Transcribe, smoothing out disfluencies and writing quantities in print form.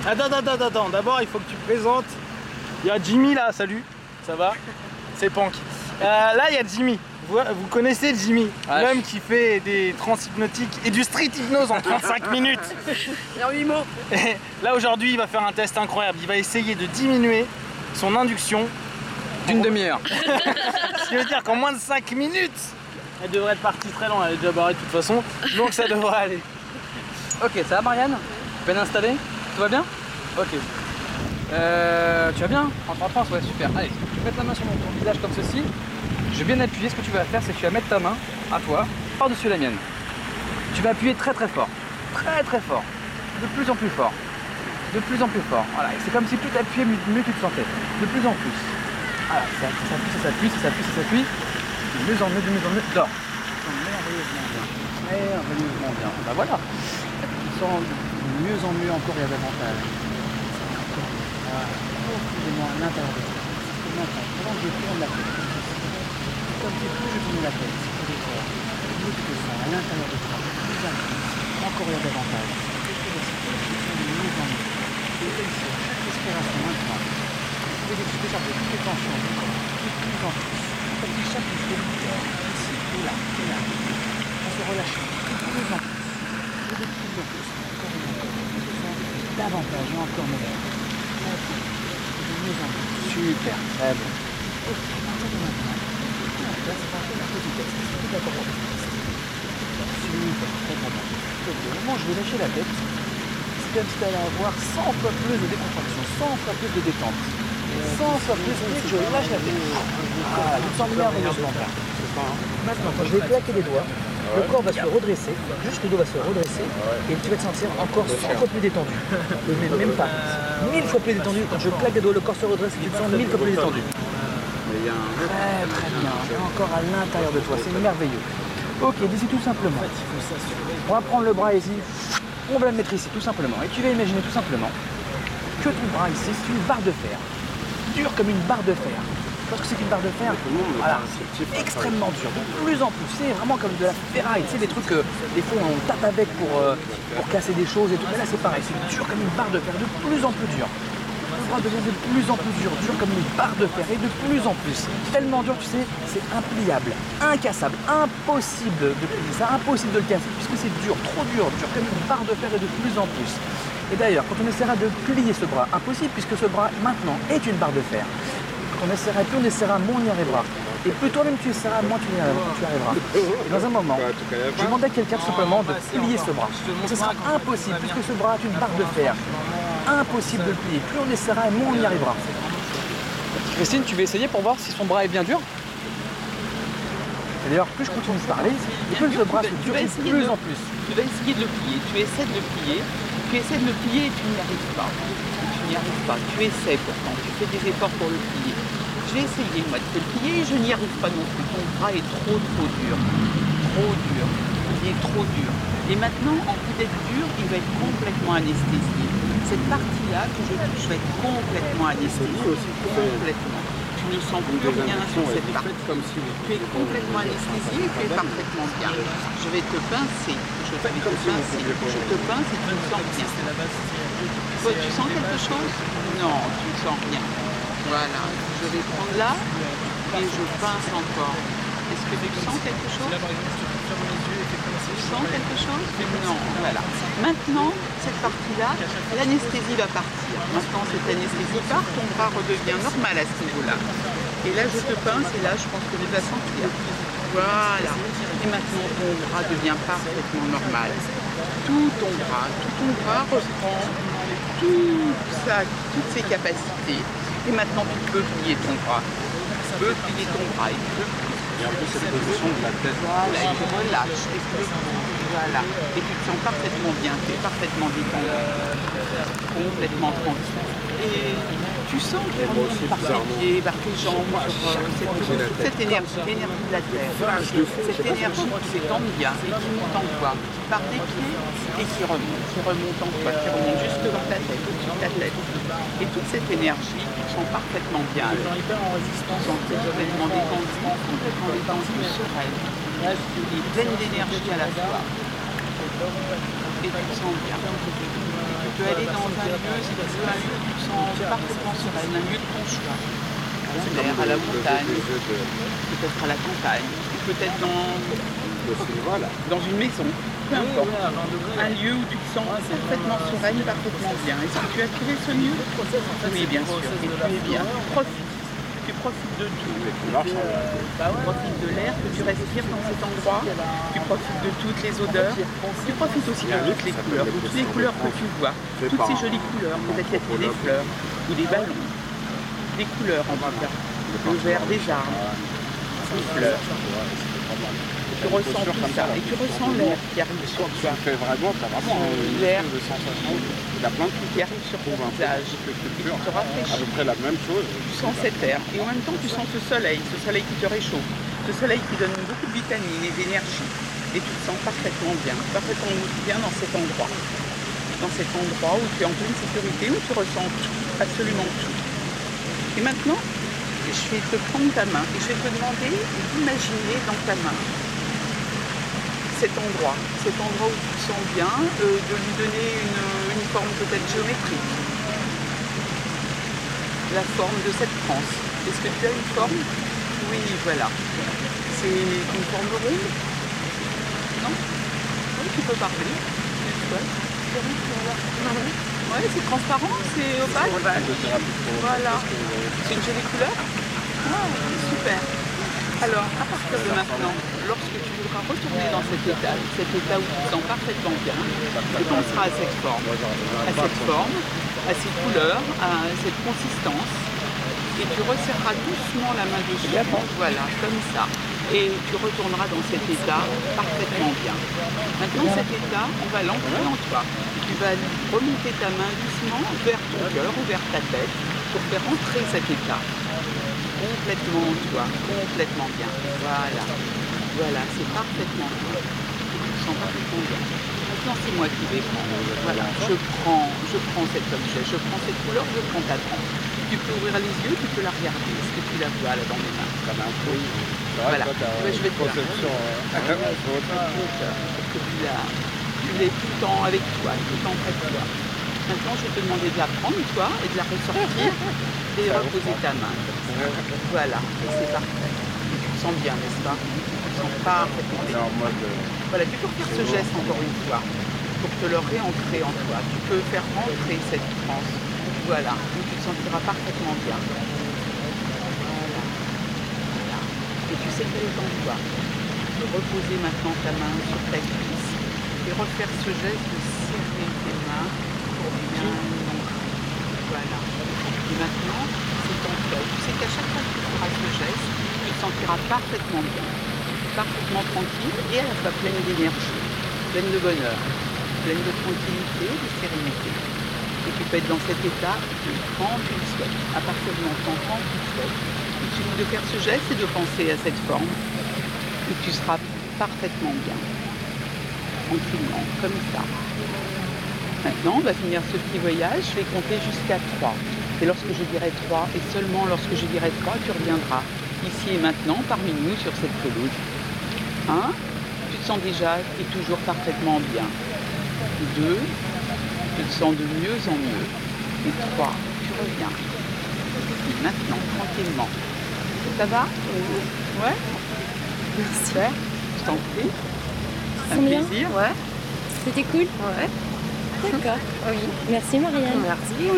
Attends, d'abord il faut que tu présentes. Il y a Jimmy là, salut, ça va? C'est Pank. Là il y a Jimmy, vous connaissez Jimmy, l'homme qui fait des trans hypnotiques et du street hypnose en 35 minutes. Et en 8 mots. Et là aujourd'hui il va faire un test incroyable, il va essayer de diminuer son induction d'une demi-heure. Ce qui veut dire qu'en moins de 5 minutes, elle devrait être partie très loin, elle est déjà barrée de toute façon, donc ça devrait aller. Ok, ça va Marianne? Bien installé? Tout va bien? Ok. Tu vas bien? En transe, ouais, super. Allez, tu vas mettre la main sur ton visage comme ceci. Je vais bien appuyer. Ce que tu vas faire, c'est que tu vas mettre ta main à toi par-dessus la mienne. Tu vas appuyer très très fort. Très très fort. De plus en plus fort. De plus en plus fort. Voilà. C'est comme si plus tu appuyais, mieux tu te sentais. De plus en plus. Voilà, ça s'appuie. De mieux en mieux. Dors. Merveilleusement bien. Merveilleusement bien. Bah voilà. Tu sens de mieux en mieux encore, il y a davantage. Profondément à l'intérieur de toi. Maintenant, pendant que je tourne la tête, comme si plus je tourne la tête, plus tu te sens à l'intérieur de toi, plus en plus, encore il y a davantage. De mieux en mieux. Et réussir chaque respiration maintenant. Vous pouvez décharger toutes les tensions du corps, de plus en plus. Comme si chaque muscle ici, et là, on se relâche de plus en plus. Et de plus en plus. Encore une fois. Davantage et encore meilleur. De mieux en mieux. Super, très bon. Ok, maintenant. Là, c'est pas un petit test. C'est d'accord pour le test. Super, très bon. Ok, au moment où je vais lâcher la tête, c'est comme si tu allais avoir 100 fois plus de décontraction, 100 fois plus de détente. 100 fois plus dès que je lâche la tête. Ah, il me semble merveilleusement bien. Maintenant, quand je vais claquer les doigts, le corps va se redresser, juste le dos va se redresser et tu vas te sentir encore 100 fois plus détendu. Même pas. 1000 fois plus détendu. Quand je claque les doigts, le corps se redresse et tu te sens 1000 fois plus détendu. Très très bien. Et encore à l'intérieur de toi, c'est merveilleux. Ok, d'ici tout simplement. On va prendre le bras ici, on va le mettre ici tout simplement. Et tu vas imaginer tout simplement que ton bras ici, c'est une barre de fer. Dur comme une barre de fer. Parce que c'est une barre de fer, voilà, extrêmement dur, de plus en plus, c'est vraiment comme de la ferraille, tu sais, des trucs que des fois on tape avec pour casser des choses et tout, mais là c'est pareil, c'est dur comme une barre de fer, de plus en plus dur. Le bras devient de plus en plus dur, dur comme une barre de fer et de plus en plus. Tellement dur, tu sais, c'est impliable, incassable, impossible de plier ça, impossible de le casser, puisque c'est dur, trop dur, dur comme une barre de fer et de plus en plus. Et d'ailleurs, quand on essaiera de plier ce bras, impossible puisque ce bras maintenant est une barre de fer. On essaiera, plus on essaiera, moins on y arrivera. Et plus toi-même tu essaieras, moins tu y arriveras. Et dans un moment, je demandais à quelqu'un tout simplement de plier ce bras. Ce sera impossible, puisque ce bras est une barre de fer. Impossible de le plier. Plus on essaiera, moins on y arrivera. Christine, tu veux essayer pour voir si son bras est bien dur? Et d'ailleurs, plus je continue de parler, plus ce bras se durcit de plus en plus. Tu vas essayer de le plier, tu essaies de le plier, tu essaies de le plier et tu n'y arrives pas. Tu n'y arrives pas, tu essaies pourtant, tu fais des efforts pour le plier. Je vais essayer moi de te le plier et je n'y arrive pas non plus. Ton bras est trop dur. Trop dur. Il est trop dur. Et maintenant, en plus d'être dur, il va être complètement anesthésié. Cette partie-là que je touche va être complètement anesthésiée. Complètement. Tu ne sens plus rien sur cette partie. Tu es complètement anesthésié et tu es parfaitement bien. Je vais te pincer. Je te pince et tu me sens bien. Toi, tu sens quelque chose? Non, tu ne sens rien. Voilà, je vais prendre là et je pince encore. Est-ce que tu sens quelque chose? Tu sens quelque chose? Non, voilà. Maintenant, cette partie-là, l'anesthésie va partir. Maintenant, cette anesthésie part, ton bras redevient normal à ce niveau-là. Et là, je te pince et là, je pense que tu vas sentir. Voilà. Et maintenant, ton bras devient parfaitement normal. Tout ton bras reprend toutes ses capacités. Et maintenant, tu peux plier ton bras. Tu peux plier ton bras et tu peux plier. Et un peu cette position de la tête. Voilà, et tu relâches. Voilà. Et tu te sens parfaitement bien, tu es parfaitement détendu. Complètement tranquille. Et tu sens qu'il remonte par tes pieds, par tes jambes, cette énergie, l'énergie de la terre. Cette énergie qui s'étend bien et qui monte en toi, par tes pieds et qui remonte en toi, qui remonte jusque dans ta tête, au-dessus de ta tête. Et toute cette énergie, tu te sens parfaitement bien. Tu te sens complètement détendu, sereine. Et pleine d'énergie à la fois. Et tu te sens bien. Tu te peux aller dans un lieu, si tu veux, un lieu où tu te sens parfaitement sereine, un lieu de ton choix. À la mer, à la montagne, peut-être à la campagne, peut-être dans une maison, peu importe. Un lieu où tu te sens parfaitement sereine, parfaitement bien. Est-ce que tu as trouvé ce lieu? Oui, bien sûr, et tu es bien. Profite. Tu profites de tout. Tu profites de l'air que tu respires dans cet endroit. Tu profites de toutes les odeurs. Tu profites aussi de toutes les couleurs, de toutes les couleurs que tu vois. Toutes ces jolies couleurs. Peut-être qu'il y a des fleurs ou des ballons. Des couleurs en tout cas. Le vert des arbres. Des fleurs. Tu ressens tout ça. Et tu ressens l'air qui arrive sur toi. Tu fais vraiment, tu as vraiment l'air de sensation. Il y a plein de trucs qui arrive sur ton visage. Et qui te rafraîchit. à peu près la même chose. Tu sens cet air et en même temps tu sens ce soleil qui te réchauffe, ce soleil qui donne beaucoup de vitamines et d'énergie et tu te sens parfaitement bien dans cet endroit où tu es en pleine sécurité, où tu ressens tout, absolument tout. Et maintenant, je vais te prendre ta main et je vais te demander d'imaginer dans ta main cet endroit où tu te sens bien, de lui donner une forme peut-être géométrique. La forme de cette transe. Est-ce que tu as une forme? Oui, voilà. C'est une forme ronde? Non? Oui, tu peux parler. Ouais, c'est transparent, c'est opaque. Voilà. C'est une jolie couleur? Ah, super. Alors, à partir de maintenant, lorsque tu voudras retourner dans cet état où tu te sens parfaitement bien, tu penseras à cette forme, à ces couleurs, à cette consistance, et tu resserreras doucement la main dessus, voilà, comme ça, et tu retourneras dans cet état parfaitement bien. Maintenant, cet état, on va l'ancrer en toi. Tu vas remonter ta main doucement vers ton cœur ou vers ta tête pour faire entrer cet état. Complètement en toi, complètement bien. Voilà, c'est parfaitement bien. Tu te sens parfaitement bien. Maintenant, c'est moi qui vais prendre. Voilà, je prends cet objet, je prends cette couleur, je prends ta tranche. Tu peux ouvrir les yeux, tu peux la regarder. Est-ce que tu la vois là dans mes mains? Oui. Voilà. Je vais te la que tu l'aies tout le temps avec toi, tout le temps près de toi. Maintenant, je vais te demander de la prendre, toi, et de la ressortir et de reposer ta main. Voilà, c'est parfait. Tu te sens bien, n'est-ce pas? Tu te sens parfaitement bien. Voilà, tu peux faire ce geste encore une fois pour te le réentrer en toi. Tu peux faire rentrer cette transe. Voilà, où tu te sentiras parfaitement bien. Voilà. Et tu sais qu'elle est en toi. Tu peux reposer maintenant ta main sur ta cuisse et refaire ce geste de serrer tes mains pour bien l'ancrer. Voilà. Et maintenant, c'est en toi. Tu sais qu'à chaque fois que tu feras ce geste, tu te sentiras parfaitement bien, parfaitement tranquille et à la fois pleine d'énergie, pleine de bonheur, pleine de tranquillité et de sérénité. Et tu peux être dans cet état quand tu le souhaites, à partir du moment quand tu le souhaites. Il suffit de faire ce geste et de penser à cette forme et tu seras parfaitement bien, tranquillement, comme ça. Maintenant, on va finir ce petit voyage, je vais compter jusqu'à 3. Et lorsque je dirai 3, et seulement lorsque je dirai 3, tu reviendras ici et maintenant parmi nous sur cette pelouse. 1, tu te sens déjà et toujours parfaitement bien. 2, tu te sens de mieux en mieux. Et 3, tu reviens. Et maintenant, tranquillement. Ça va? Ouais? Merci. Je t'en prie. Un C'est bien. plaisir, ouais. C'était cool? Ouais. D'accord. Oui. Merci Marianne. Merci.